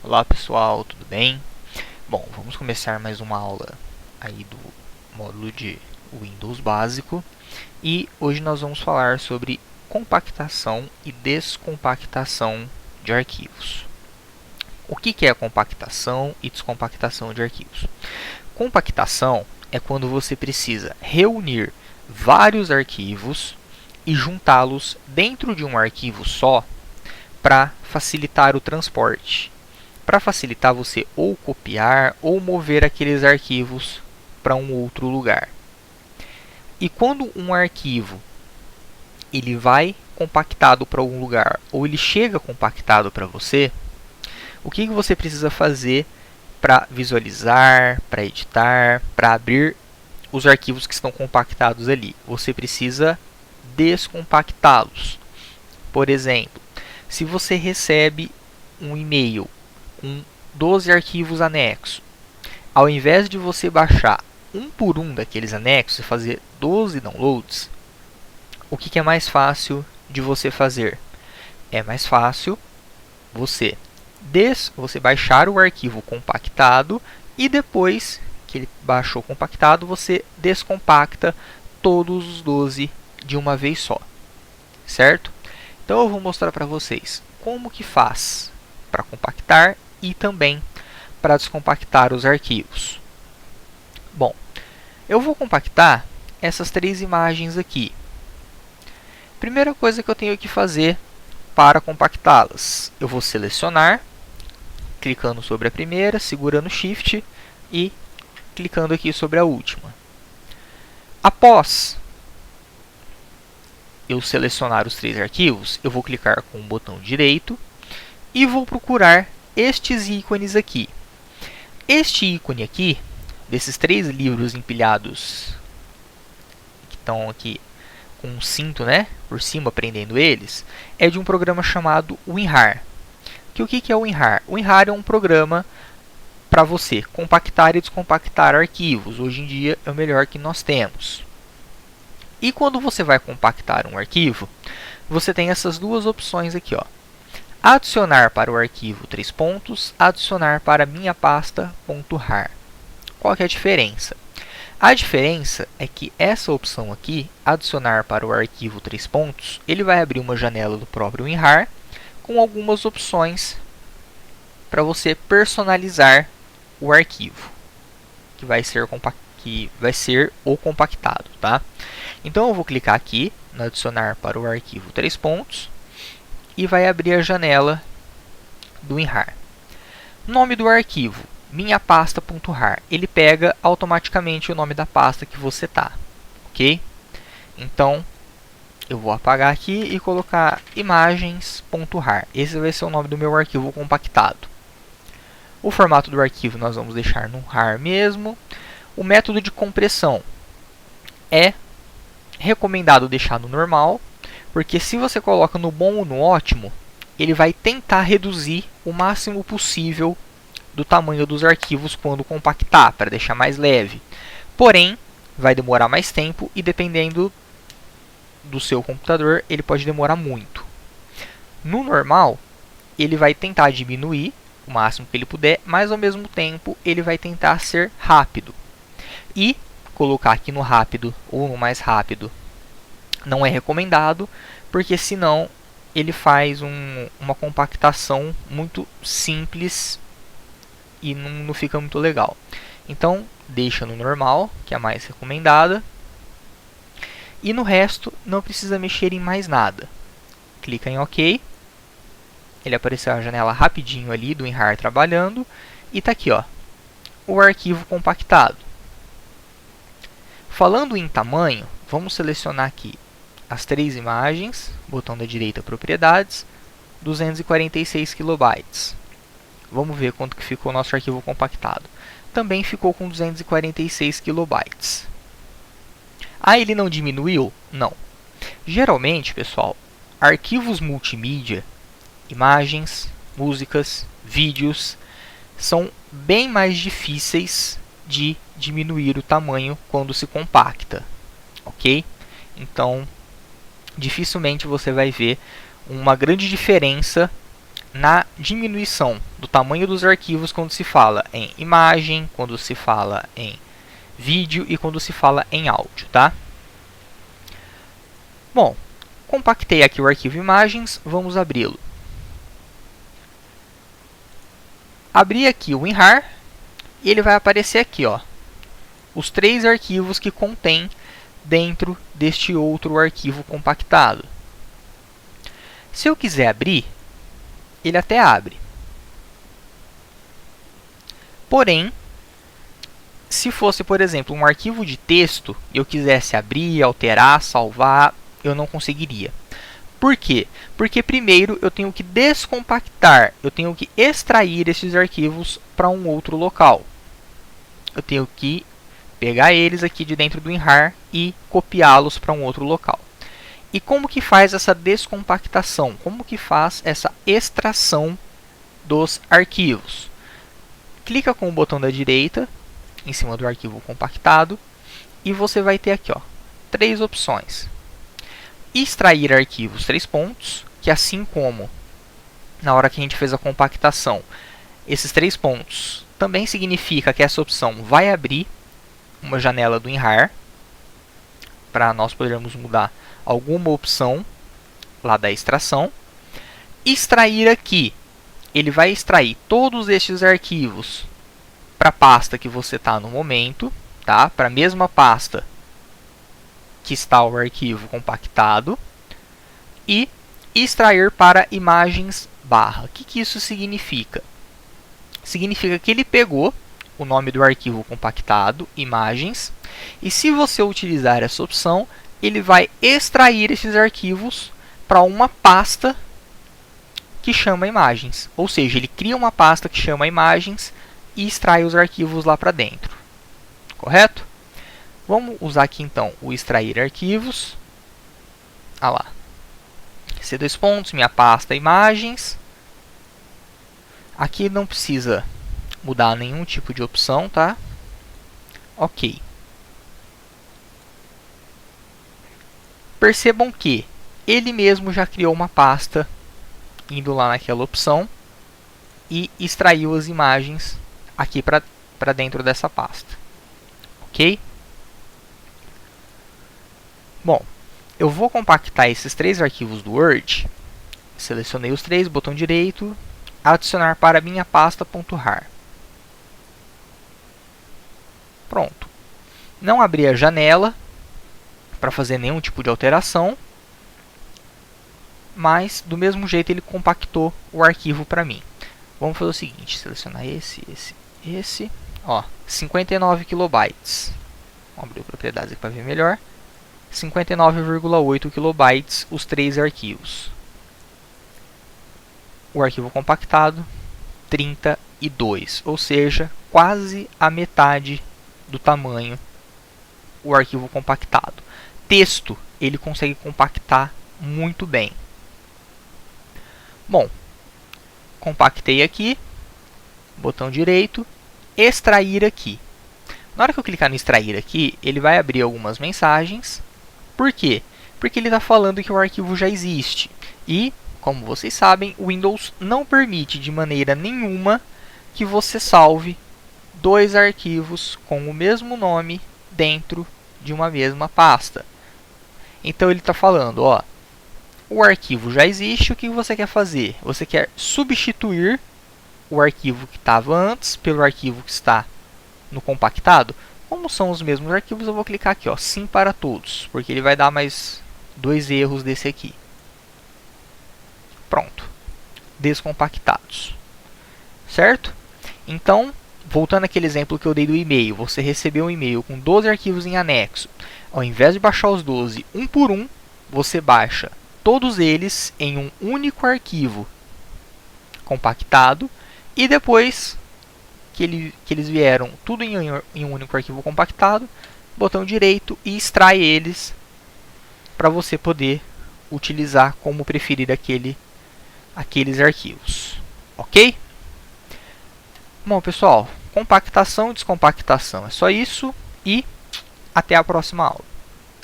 Olá pessoal, tudo bem? Bom, vamos começar mais uma aula aí do módulo de Windows básico e hoje nós vamos falar sobre compactação e descompactação de arquivos. O que é compactação e descompactação de arquivos? Compactação é quando você precisa reunir vários arquivos e juntá-los dentro de um arquivo só para facilitar o transporte. Para facilitar você ou copiar ou mover aqueles arquivos para um outro lugar. E quando um arquivo ele vai compactado para algum lugar ou ele chega compactado para você, o que você precisa fazer para visualizar, para editar, para abrir os arquivos que estão compactados ali? Você precisa descompactá-los. Por exemplo, se você recebe um e-mail com 12 arquivos anexos, ao invés de você baixar um por um daqueles anexos e fazer 12 downloads, o que é mais fácil de você fazer? É mais fácil você baixar o arquivo compactado e depois que ele baixou compactado, você descompacta todos os 12 de uma vez só, certo? Então eu vou mostrar para vocês como que faz para compactar e também para descompactar os arquivos. Bom, eu vou compactar essas três imagens aqui. Primeira coisa que eu tenho que fazer para compactá-las, eu vou selecionar, clicando sobre a primeira, segurando Shift e clicando aqui sobre a última. Após eu selecionar os três arquivos, eu vou clicar com o botão direito e vou procurar estes ícones aqui. Este ícone aqui, desses três livros empilhados, que estão aqui com um cinto, né, por cima prendendo eles, é de um programa chamado WinRAR. O que é o WinRAR? O WinRAR é um programa para você compactar e descompactar arquivos. Hoje em dia é o melhor que nós temos. E quando você vai compactar um arquivo, você tem essas duas opções aqui, ó. Adicionar para o arquivo 3 pontos, adicionar para minha pasta.rar. Qual que é a diferença? A diferença é que essa opção aqui, adicionar para o arquivo 3 pontos, ele vai abrir uma janela do próprio WinRAR com algumas opções para você personalizar o arquivo, que vai ser o compactado, tá? Então eu vou clicar aqui no adicionar para o arquivo 3 pontos e vai abrir a janela do WinRAR. Nome do arquivo, minha pasta.rar. Ele pega automaticamente o nome da pasta que você está, ok? Então eu vou apagar aqui e colocar imagens.rar. Esse vai ser o nome do meu arquivo compactado. O formato do arquivo nós vamos deixar no RAR mesmo. O método de compressão é recomendado deixar no normal, porque se você coloca no bom ou no ótimo, ele vai tentar reduzir o máximo possível do tamanho dos arquivos quando compactar, para deixar mais leve. Porém, vai demorar mais tempo e dependendo do seu computador, ele pode demorar muito. No normal, ele vai tentar diminuir o máximo que ele puder, mas ao mesmo tempo ele vai tentar ser rápido. E colocar aqui no rápido ou no mais rápido não é recomendado, porque senão ele faz uma compactação muito simples e não fica muito legal. Então, deixa no normal, que é a mais recomendada. E no resto, não precisa mexer em mais nada. Clica em OK. Ele apareceu a janela rapidinho ali do WinRAR trabalhando. E está aqui, ó, o arquivo compactado. Falando em tamanho, vamos selecionar aqui as três imagens, botão da direita propriedades, 246 KB. Vamos ver quanto que ficou o nosso arquivo compactado. Também ficou com 246 KB. Ah, ele não diminuiu? Não. Geralmente, pessoal, arquivos multimídia, imagens, músicas, vídeos, são bem mais difíceis de diminuir o tamanho quando se compacta, ok? Então, dificilmente você vai ver uma grande diferença na diminuição do tamanho dos arquivos quando se fala em imagem, quando se fala em vídeo e quando se fala em áudio, tá? Bom, compactei aqui o arquivo imagens, vamos abri-lo. Abri aqui o WinRAR e ele vai aparecer aqui, ó, os 3 arquivos que contém dentro deste outro arquivo compactado. Se eu quiser abrir, ele até abre. Porém, se fosse, por exemplo, um arquivo de texto e eu quisesse abrir, alterar, salvar, eu não conseguiria. Por quê? Porque primeiro eu tenho que descompactar, eu tenho que extrair esses arquivos para um outro local. Eu tenho que pegar eles aqui de dentro do WinRAR e copiá-los para um outro local. E como que faz essa descompactação? Como que faz essa extração dos arquivos? Clica com o botão da direita em cima do arquivo compactado e você vai ter aqui, ó, 3 opções. Extrair arquivos, 3 pontos, que assim como na hora que a gente fez a compactação, esses 3 pontos também significa que essa opção vai abrir uma janela do WinRAR para nós podermos mudar alguma opção lá da extração. Extrair aqui, ele vai extrair todos estes arquivos para a pasta que você está no momento, tá? Para a mesma pasta que está o arquivo compactado. E extrair para imagens barra. O que isso significa? Significa que ele pegou o nome do arquivo compactado, imagens, e se você utilizar essa opção, ele vai extrair esses arquivos para uma pasta que chama imagens. Ou seja, ele cria uma pasta que chama imagens e extrai os arquivos lá para dentro. Correto? Vamos usar aqui então o extrair arquivos. Ah lá. C2 pontos, minha pasta imagens. Aqui não precisa mudar nenhum tipo de opção, tá? Ok. Percebam que ele mesmo já criou uma pasta indo lá naquela opção e extraiu as imagens aqui para dentro dessa pasta. Ok? Bom, eu vou compactar esses 3 arquivos do Word. Selecionei os 3, botão direito, adicionar para minha pasta .rar. Pronto. Não abri a janela para fazer nenhum tipo de alteração, mas do mesmo jeito ele compactou o arquivo para mim. Vamos fazer o seguinte, selecionar esse, ó, 59 kilobytes. Vamos abrir propriedades aqui para ver melhor. 59,8 kilobytes os 3 arquivos. O arquivo compactado 32, ou seja, quase a metade do tamanho o arquivo compactado. Texto, ele consegue compactar muito bem. Bom, compactei aqui, botão direito, extrair aqui. Na hora que eu clicar no extrair aqui, ele vai abrir algumas mensagens. Por quê? Porque ele está falando que o arquivo já existe. E, como vocês sabem, o Windows não permite de maneira nenhuma que você salve 2 arquivos com o mesmo nome dentro de uma mesma pasta. Então ele está falando, ó, o arquivo já existe, o que você quer fazer? Você quer substituir o arquivo que estava antes pelo arquivo que está no compactado? Como são os mesmos arquivos, eu vou clicar aqui, ó, sim para todos, porque ele vai dar mais 2 erros desse aqui. Pronto. Descompactados. Certo? Então, voltando àquele exemplo que eu dei do e-mail, você recebeu um e-mail com 12 arquivos em anexo. Ao invés de baixar os 12 um por um, você baixa todos eles em um único arquivo compactado e depois que eles vieram tudo em um único arquivo compactado, botão direito e extrai eles para você poder utilizar como preferir aqueles arquivos. Ok? Bom, pessoal, compactação e descompactação é só isso e até a próxima aula.